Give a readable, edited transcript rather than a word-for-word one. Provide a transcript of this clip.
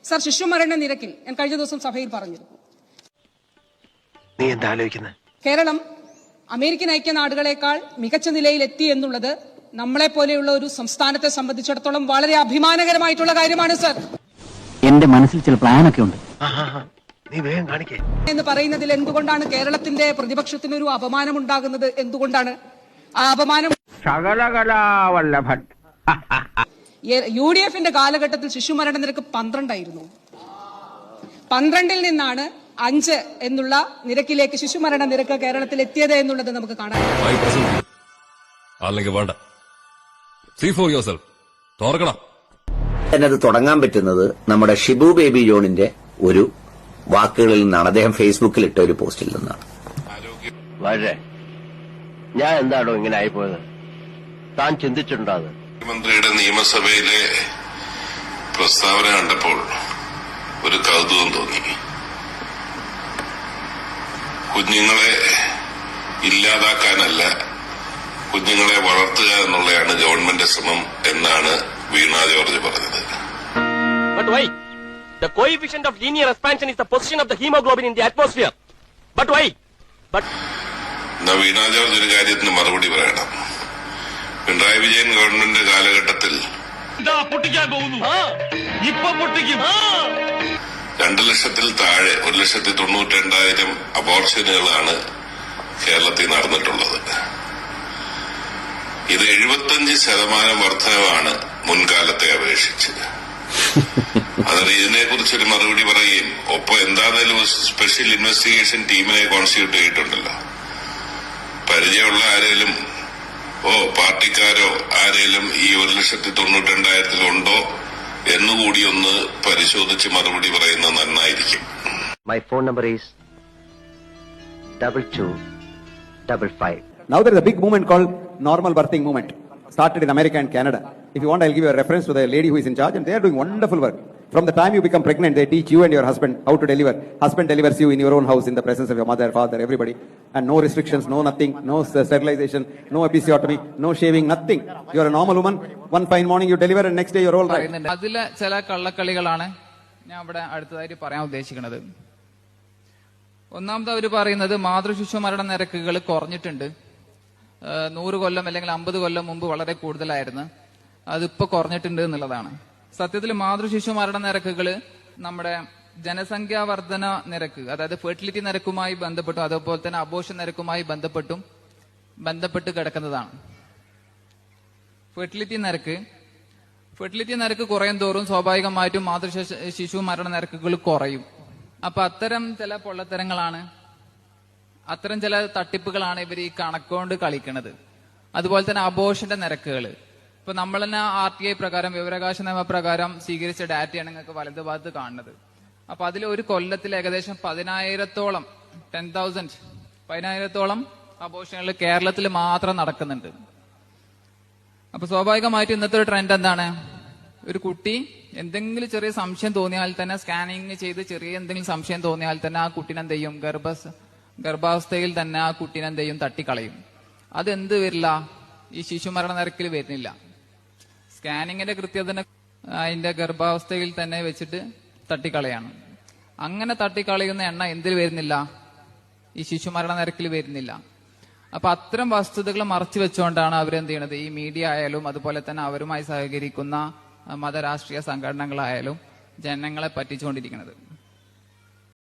Sir, ശിശുമരണ നിരക്കിൽ ഞാൻ കഴിഞ്ഞ ദിവസം സഭയിൽ പറഞ്ഞിരുന്നു. നീ എന്താ ആലോചിക്കുന്നത്? കേരളം അമേരിക്കൻ ഐക്യനാടുകളെക്കാൾ മികച്ച നിലയിൽ എത്തി എന്നുള്ളത് നമ്മളെ പോലെയുള്ള ഒരു സംസ്ഥാനത്തെ സംബന്ധിച്ചിടത്തോളം വളരെ അഭിമാനകരമായിട്ടുള്ള കാര്യമാണ് സർ. എന്റെ മനസ്സിൽ ചില പ്ലാനൊക്കെ ഉണ്ട്. നീ വേഗം കാണിക്കേ എന്ന് പറയുന്നതിൽ എന്തുകൊണ്ടാണ് കേരളത്തിന്റെ പ്രതിപക്ഷത്തിനൊരു അപമാനം ഉണ്ടാകുന്നത്? എന്തുകൊണ്ടാണ് ആ അപമാനം? ശകലകലാവല്ലഭൻ. UDF കാലഘട്ടത്തിൽ ശിശുമരണ നിരക്ക് 12 12-ൽ നിന്നാണ് 5 എന്നുള്ള നിരക്കിലേക്ക് ശിശുമരണ നിരക്ക് കേരളത്തിൽ എത്തിയത് എന്നുള്ളത് നമുക്ക് കാണാം. അത് തുടങ്ങാൻ പറ്റുന്നത് നമ്മുടെ ഷിബു ബേബി ജോണിന്റെ ഒരു വാക്കുകളിൽ നിന്നാണ്. അദ്ദേഹം ഫേസ്ബുക്കിൽ ഇട്ട ഒരു പോസ്റ്റിൽ നിന്നാണ്. വളരെ ഞാൻ എന്താണോ ഇങ്ങനെ ആയിപ്പോയത്? താൻ ചിന്തിച്ചിട്ടുണ്ടോ? അത് മുഖ്യമന്ത്രിയുടെ നിയമസഭയിലെ പ്രസ്താവന കണ്ടപ്പോൾ ഒരു കൗതുകം തോന്നി. കുഞ്ഞുങ്ങളെ ഇല്ലാതാക്കാനല്ല, കുഞ്ഞുങ്ങളെ വളർത്തുക എന്നുള്ളതാണ് ഗവൺമെന്റ് ശ്രമം എന്നാണ് വീണ ജോർജ് പറഞ്ഞത്. But why? The coefficient of linear expansion is the position of the hemoglobin in the atmosphere. But why? But Veena George ഒരു കാര്യത്തിന് മറുപടി പറയണം. പിണറായി വിജയൻ ഗവൺമെന്റ് കാലഘട്ടത്തിൽ 2 ലക്ഷത്തിൽ താഴെ 1,92,000 അബോർഷനുകളാണ് കേരളത്തിൽ നടന്നിട്ടുള്ളത്. ഇത് 75% വർധനവാണ് മുൻകാലത്തെ അപേക്ഷിച്ച്. അതായത് ഇതിനെക്കുറിച്ചൊരു മറുപടി പറയുകയും ഒപ്പം എന്താണേലും സ്പെഷ്യൽ ഇൻവെസ്റ്റിഗേഷൻ ടീമിനെ കോൺസ്റ്റിറ്റ്യൂട്ട് ചെയ്തിട്ടുണ്ടല്ലോ. പരിചയമുള്ള ആരേലും പാർട്ടിക്കാരോ ആരേലും ഈ 1,92,000 ഉണ്ടോ എന്നുകൂടി ഒന്ന് പരിശോധിച്ച് മറുപടി പറയുന്നത് നന്നായിരിക്കും. My phone number is 2255. Now there is a big movement called normal birthing movement, started in America and Canada. If you want, I'll give you a reference to the lady who is in charge, and they are doing wonderful work. From the time you become pregnant, they teach you and your husband how to deliver. Husband delivers you in your own house in the presence of your mother, father, everybody. And no restrictions, no nothing, no sterilization, no episiotomy, no shaving, nothing. You are a normal woman. One fine morning you deliver and next day you're all right. അതിലെ ചില കള്ളക്കളികളാണ് ഞാൻ ഇവിടെ അടുത്തതായിട്ട് പറയാൻ ഉദ്ദേശിക്കുന്നത്. ഒന്നാമത് അവർ പറയുന്നത് മാതൃശിശു മരണ നിരക്കുകൾ കുറഞ്ഞിട്ടുണ്ട്. 100 കൊല്ലം അല്ലെങ്കിൽ 50 കൊല്ലം മുമ്പ് വളരെ കൂടുതലായിരുന്നു, അതിപ്പോ കുറഞ്ഞിട്ടുണ്ട് എന്നുള്ളതാണ്. സത്യത്തിൽ മാതൃശിശു മരണ നിരക്കുകൾ നമ്മുടെ ജനസംഖ്യാ വർധന നിരക്ക്, അതായത് ഫെർട്ടിലിറ്റി നിരക്കുമായി ബന്ധപ്പെട്ടും അതുപോലെ തന്നെ അബോർഷൻ നിരക്കുമായി ബന്ധപ്പെട്ട് കിടക്കുന്നതാണ്. ഫെർട്ടിലിറ്റി നിരക്ക് കുറയും തോറും സ്വാഭാവികമായിട്ടും മാതൃശിശു മരണ നിരക്കുകൾ കുറയും. അപ്പൊ അത്തരം ചില പൊള്ളത്തരങ്ങളാണ്, അത്തരം ചില തട്ടിപ്പുകളാണ് ഇവർ ഈ കണക്കുകൊണ്ട് കളിക്കുന്നത്. അതുപോലെ തന്നെ അബോർഷന്റെ നിരക്കുകൾ ഇപ്പൊ നമ്മൾ തന്നെ RTI പ്രകാരം, വിവരാവകാശ നിയമപ്രകാരം സ്വീകരിച്ച ഡാറ്റയാണ് നിങ്ങൾക്ക് വലതുഭാഗത്ത് കാണുന്നത്. അപ്പൊ അതിൽ ഒരു കൊല്ലത്തിൽ ഏകദേശം 10,000 അബോർഷനുകൾ കേരളത്തിൽ മാത്രം നടക്കുന്നുണ്ട്. അപ്പൊ സ്വാഭാവികമായിട്ടും ഇന്നത്തെ ഒരു ട്രെൻഡ് എന്താണ്? ഒരു കുട്ടി എന്തെങ്കിലും ചെറിയ സംശയം തോന്നിയാൽ തന്നെ, സ്കാനിങ് ചെയ്ത് ചെറിയ എന്തെങ്കിലും സംശയം തോന്നിയാൽ തന്നെ ആ കുട്ടീനെന്ത് ചെയ്യും? ഗർഭാവസ്ഥയിൽ തന്നെ ആ കുട്ടീനെന്ത് ചെയ്യും? തട്ടിക്കളയും. അതെന്ത് വരില്ല? ഈ ശിശുമരണ നിരക്കിൽ വരുന്നില്ല. സ്കാനിങ്ങിന്റെ കൃത്യത അതിന്റെ ഗർഭാവസ്ഥയിൽ തന്നെ വെച്ചിട്ട് തട്ടിക്കളയാണ്. അങ്ങനെ തട്ടിക്കളയുന്ന എണ്ണ എന്തിൽ വരുന്നില്ല? ഈ ശിശുമരണ നിരക്കിൽ വരുന്നില്ല. അപ്പൊ അത്തരം വസ്തുതകൾ മറച്ചു വെച്ചുകൊണ്ടാണ് അവരെന്ത് ചെയ്യണത്? ഈ മീഡിയ ആയാലും അതുപോലെ തന്നെ അവരുമായി സഹകരിക്കുന്ന മതരാഷ്ട്രീയ സംഘടനകളായാലും ജനങ്ങളെ പറ്റിച്ചുകൊണ്ടിരിക്കുന്നത്.